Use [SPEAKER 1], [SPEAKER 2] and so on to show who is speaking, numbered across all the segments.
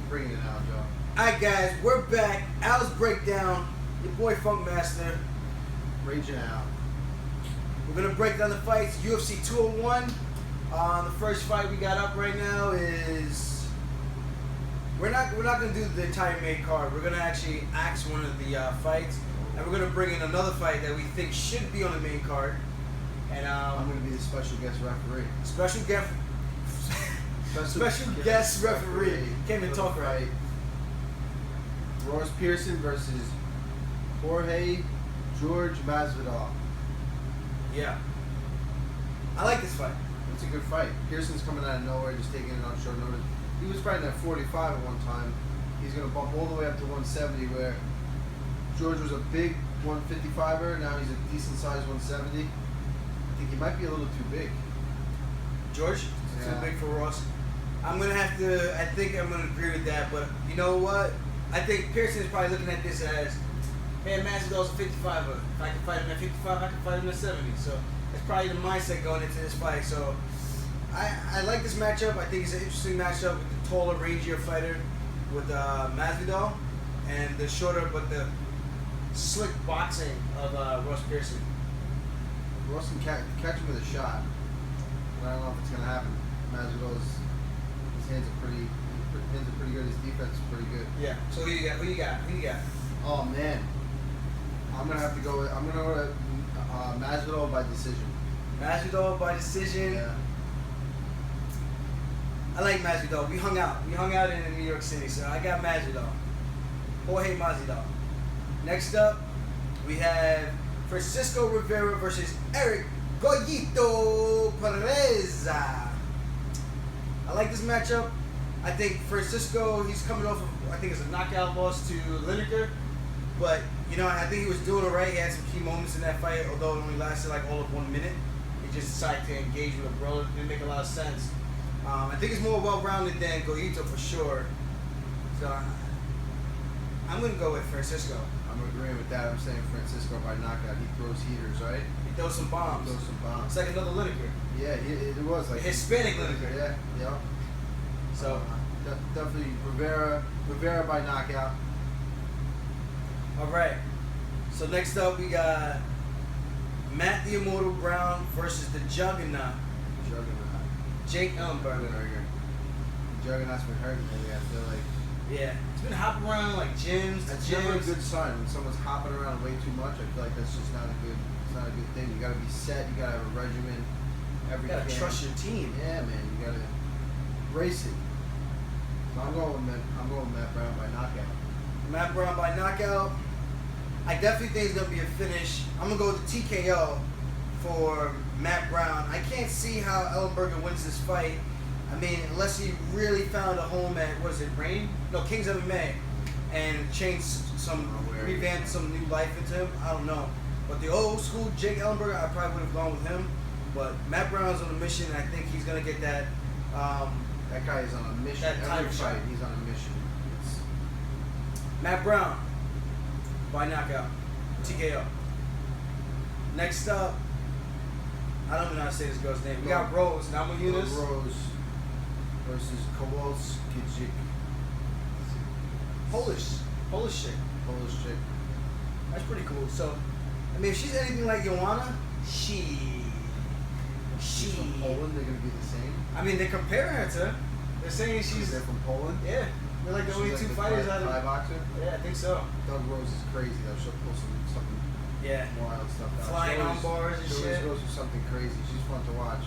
[SPEAKER 1] bringing it out, Joe.
[SPEAKER 2] Alright guys, we're back. Al's Breakdown, your boy Funkmaster.
[SPEAKER 1] Raging out.
[SPEAKER 2] We're gonna break down the fights. UFC 201. The first fight we got up right now is we're not gonna do the entire main card. We're gonna actually axe one of the fights, and we're gonna bring in another fight that we think should be on the main card. And
[SPEAKER 1] I'm gonna be the special guest referee.
[SPEAKER 2] Special guest referee. Can't even talk right.
[SPEAKER 1] Ross Pearson versus Jorge George Masvidal.
[SPEAKER 2] Yeah. I like this fight.
[SPEAKER 1] It's a good fight. Pearson's coming out of nowhere, just taking it on short notice. He was fighting at 45 at one time. He's going to bump all the way up to 170, where George was a big 155er. Now he's a decent sized 170. I think he might be a little too big.
[SPEAKER 2] George? Too big for Ross? I'm going to have to, I think I'm going to agree with that, but you know what? I think Pearson is probably looking at this as, hey, Masvidal's a 55er. If I can fight him at 55, I can fight him at 70. So that's probably the mindset going into this fight. So I like this matchup. I think it's an interesting matchup with the taller, rangier fighter with Masvidal, and the shorter but the slick boxing of Ross Pearson.
[SPEAKER 1] Ross can catch him with a shot, but I don't know if it's going to happen. Masvidal's his hands are pretty good. His defense is pretty good.
[SPEAKER 2] Yeah. So who you got?
[SPEAKER 1] Oh man, I'm gonna go with Masvidal by decision.
[SPEAKER 2] Masvidal by decision.
[SPEAKER 1] Yeah.
[SPEAKER 2] I like Masvidal. We hung out in New York City, so I got Masvidal. Jorge Masvidal. Next up, we have Francisco Rivera versus Eric Goyito Pereza. I like this matchup. I think Francisco, he's coming off of, I think it's a knockout loss to Lineker. But, you know, I think he was doing it right. He had some key moments in that fight, although it only lasted like all of 1 minute. He just decided to engage with a bro. It didn't make a lot of sense. I think he's more well-rounded than Goyito for sure. So, I'm going to go with Francisco.
[SPEAKER 1] I'm agreeing with that. I'm saying Francisco by knockout. He throws heaters, right?
[SPEAKER 2] He throws some bombs. It's like another Lineker.
[SPEAKER 1] Yeah, it was like
[SPEAKER 2] Hispanic Lineker.
[SPEAKER 1] Yeah.
[SPEAKER 2] So
[SPEAKER 1] definitely Rivera by knockout.
[SPEAKER 2] All right. So next up we got Matt the Immortal Brown versus the Juggernaut. Jake Ellenberger.
[SPEAKER 1] The Juggernaut's been hurting lately. I feel like.
[SPEAKER 2] Yeah, it's been hopping around like gyms.
[SPEAKER 1] That's never a good sign when someone's hopping around way too much. I feel like that's just not a good. It's not a good thing. You got to be set. You got to have a regimen.
[SPEAKER 2] You got to trust your team.
[SPEAKER 1] Yeah, man. You got to brace it. So I'm going with Matt Brown by knockout.
[SPEAKER 2] Matt Brown by knockout. I definitely think it's going to be a finish. I'm going to go with the TKO for Matt Brown. I can't see how Ellenberger wins this fight. I mean, unless he really found a home at, what is it, Reign? No, Kings MMA, and revamped some new life into him. I don't know. But the old school Jake Ellenberger, I probably would have gone with him. But Matt Brown's on a mission, and I think he's going to get that.
[SPEAKER 1] That guy is on a mission. Every fight, he's on a mission.
[SPEAKER 2] Matt Brown by knockout, TKO. Next up, I don't even know how to say this girl's name. We got Rose Namajunas.
[SPEAKER 1] Rose versus Kowalski.
[SPEAKER 2] Polish chick. That's pretty cool. So, I mean, if she's anything like Joanna, she's
[SPEAKER 1] from Poland. They're gonna be the same.
[SPEAKER 2] I mean, they're comparing her to. They're saying
[SPEAKER 1] They're from Poland.
[SPEAKER 2] Yeah, they're like the only two fighters out of.
[SPEAKER 1] Thai boxer.
[SPEAKER 2] Yeah, I think so.
[SPEAKER 1] Doug Rose is crazy though. She'll pull something.
[SPEAKER 2] Yeah.
[SPEAKER 1] Wild stuff out.
[SPEAKER 2] Flying on bars and shit.
[SPEAKER 1] She goes for something crazy. She's fun to watch.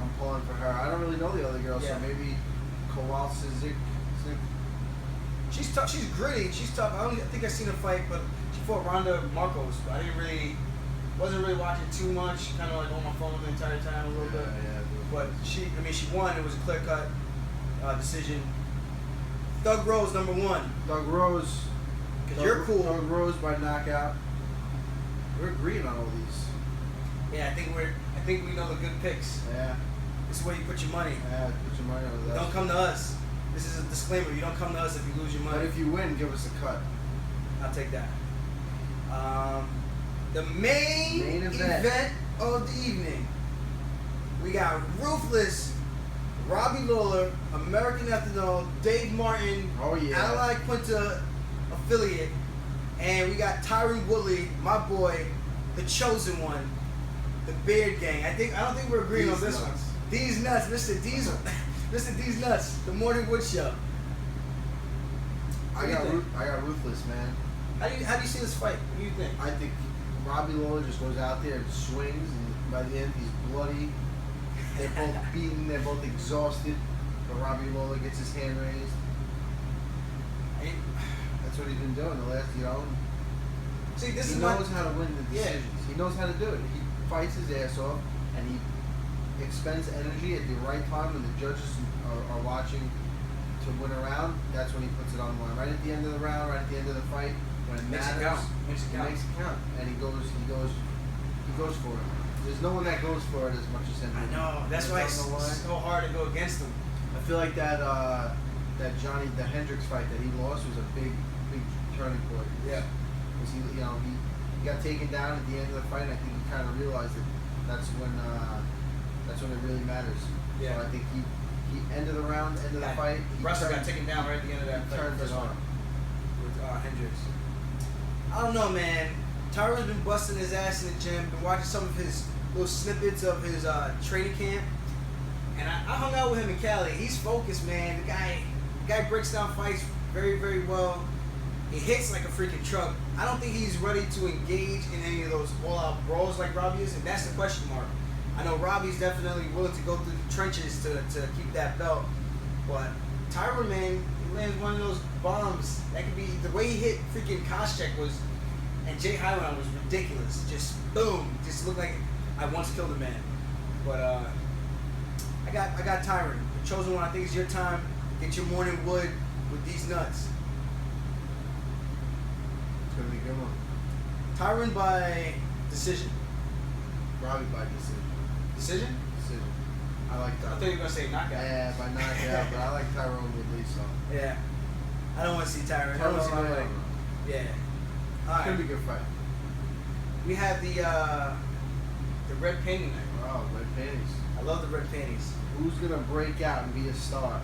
[SPEAKER 1] I'm pulling for her. I don't really know the other girl, so maybe Kowalski.
[SPEAKER 2] She's tough. She's gritty. She's tough. I think I've seen her fight, but she fought Ronda Marcos. I wasn't really watching too much. Kind of like on my phone the entire time a little bit.
[SPEAKER 1] Yeah.
[SPEAKER 2] But she won. It was a clear-cut decision. Doug Rose, number one.
[SPEAKER 1] Doug Rose.
[SPEAKER 2] Because you're cool.
[SPEAKER 1] Doug Rose by knockout. We're agreeing on all these.
[SPEAKER 2] Yeah, I think we know the good picks.
[SPEAKER 1] Yeah.
[SPEAKER 2] This is where you put your money.
[SPEAKER 1] Yeah, put your money on that.
[SPEAKER 2] Don't come to us. This is a disclaimer. You don't come to us if you lose your money.
[SPEAKER 1] But if you win, give us a cut.
[SPEAKER 2] I'll take that. The main event of the evening. We got ruthless Robbie Lawler, American Ethanol, Dave Martin,
[SPEAKER 1] Oh, yeah.
[SPEAKER 2] Iaquinta affiliate, and we got Tyron Woodley, my boy, the chosen one, the Beard Gang. I don't think we're agreeing on this one. These nuts, Mr. Diesel, Mr. These nuts, the Morning Wood Show.
[SPEAKER 1] I got ruthless, man.
[SPEAKER 2] How do you see this fight? What do you think?
[SPEAKER 1] I think Robbie Lawler just goes out there and swings, and by the end he's bloody. They're both beaten. They're both exhausted. But Robbie Lawler gets his hand raised. That's what he's been doing the last,
[SPEAKER 2] See, this
[SPEAKER 1] he
[SPEAKER 2] is
[SPEAKER 1] knows how to win the
[SPEAKER 2] Yeah.
[SPEAKER 1] decisions. He knows how to do it. He fights his ass off, and he expends energy at the right time when the judges are watching to win a round. That's when he puts it on the line. Right at the end of the round, right at the end of the fight, when it
[SPEAKER 2] Makes it
[SPEAKER 1] matters,
[SPEAKER 2] count. Makes it
[SPEAKER 1] he
[SPEAKER 2] count.
[SPEAKER 1] makes it count, and he goes for it. There's no one that goes for it as much as him.
[SPEAKER 2] I know. That's why it's so hard to go against him.
[SPEAKER 1] I feel like that the Hendricks fight that he lost was a big turning point.
[SPEAKER 2] Yeah.
[SPEAKER 1] Because he got taken down at the end of the fight, and I think he kind of realized that that's when it really matters.
[SPEAKER 2] Yeah.
[SPEAKER 1] So I think he end of the round, end of the fight.
[SPEAKER 2] Russell got taken down right at the end of that fight.
[SPEAKER 1] Turns it on.
[SPEAKER 2] With Hendricks. I don't know, man. Tyron's been busting his ass in the gym. Been watching some of his little snippets of his training camp, and I hung out with him in Cali. He's focused, man. The guy breaks down fights very, very well. He hits like a freaking truck. I don't think he's ready to engage in any of those all-out brawls like Robbie is, and that's the question mark. I know Robbie's definitely willing to go through the trenches to keep that belt, but Tyron, man, he lands one of those bombs. That could be the way he hit freaking Koscheck was, and Jay Highland was ridiculous. Just boom, just looked like I once killed a man. But I got Tyron, the chosen one. I think it's your time. Get your morning wood with these nuts.
[SPEAKER 1] It's gonna be a good one.
[SPEAKER 2] Tyron by decision.
[SPEAKER 1] Robbie by decision.
[SPEAKER 2] Decision?
[SPEAKER 1] Decision. I like
[SPEAKER 2] I
[SPEAKER 1] that.
[SPEAKER 2] thought you were gonna say knockout.
[SPEAKER 1] Yeah, by knockout, but I like Tyron Woodley, so.
[SPEAKER 2] Yeah. I don't want to see Tyron. I don't want to see nobody. Yeah. All
[SPEAKER 1] It's gonna
[SPEAKER 2] right.
[SPEAKER 1] be a good fight.
[SPEAKER 2] We have the red painting night.
[SPEAKER 1] Wow, red panties.
[SPEAKER 2] I love the red panties.
[SPEAKER 1] Who's gonna break out and be a star?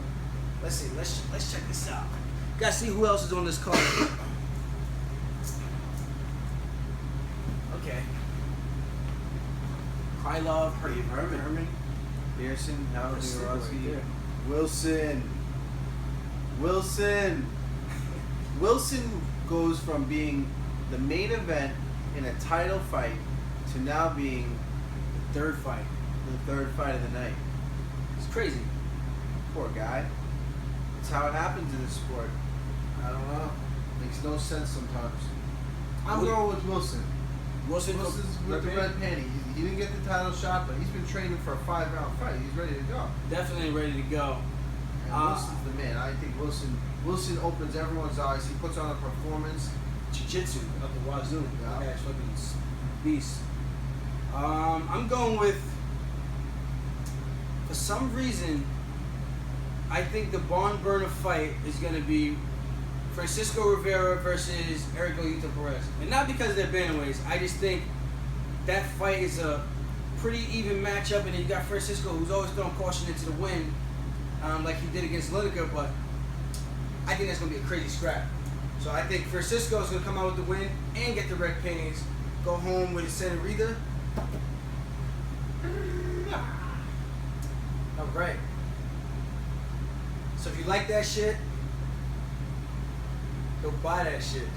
[SPEAKER 2] Let's see. Let's check this out. Gotta see who else is on this card. Okay. Krylov, Herman.
[SPEAKER 1] Pearson,
[SPEAKER 2] That's it right there.
[SPEAKER 1] Wilson goes from being the main event in a title fight to now being
[SPEAKER 2] The third fight.
[SPEAKER 1] the third fight of the night.
[SPEAKER 2] It's crazy.
[SPEAKER 1] Poor guy. It's how it happens in this sport.
[SPEAKER 2] I don't know.
[SPEAKER 1] Makes no sense sometimes. I'm
[SPEAKER 2] What-
[SPEAKER 1] going with Wilson.
[SPEAKER 2] Wilson's
[SPEAKER 1] with the red panty. He didn't get the title shot, but he's been training for a 5-round fight. He's ready to go.
[SPEAKER 2] Definitely ready to go.
[SPEAKER 1] And Wilson's the man. I think Wilson opens everyone's eyes. He puts on a performance.
[SPEAKER 2] Jiu-jitsu up the wazoo.
[SPEAKER 1] Yeah.
[SPEAKER 2] That guy's fucking beast. I'm going with, for some reason, I think the barn burner fight is going to be Francisco Rivera versus Eric Perez. And not because they're bantamweights. I just think that fight is a pretty even matchup. And then you got Francisco, who's always throwing caution into the wind, like he did against Lineker. But I think that's going to be a crazy scrap. So I think Francisco is going to come out with the win and get the red panties, go home with his senorita. All right. So if you like that shit, go buy that shit.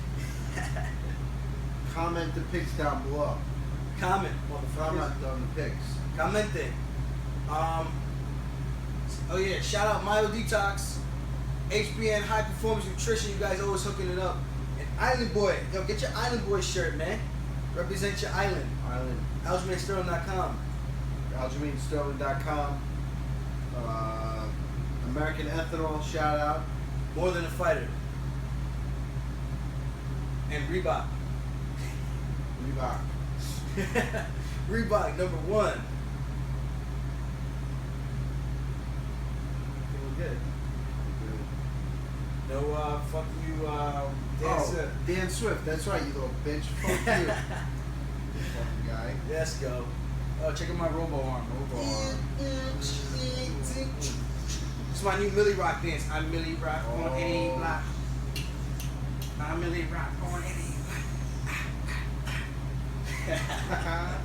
[SPEAKER 1] Comment the pics down below.
[SPEAKER 2] Comment, motherfuckers.
[SPEAKER 1] Comment on the pics.
[SPEAKER 2] Comment. Oh yeah, shout out Myo Detox, HBN High Performance Nutrition. You guys always hooking it up. And Island Boy, yo, get your Island Boy shirt, man. Represent your island. AljamainSterling.com.
[SPEAKER 1] AljamainSterling.com. American Ethanol, shout out.
[SPEAKER 2] More Than a Fighter. And Reebok.
[SPEAKER 1] Reebok.
[SPEAKER 2] Reebok #1. We're good. No, fuck you, Dan Swift.
[SPEAKER 1] Dan Swift. That's right, you little bitch. Fuck you. Fucking guy.
[SPEAKER 2] Let's go. Oh, check out my robo arm.
[SPEAKER 1] Robo arm.
[SPEAKER 2] is my new Millie Rock dance. I Millie Rock on any
[SPEAKER 1] Oh.
[SPEAKER 2] block. I Millie Rock on any block.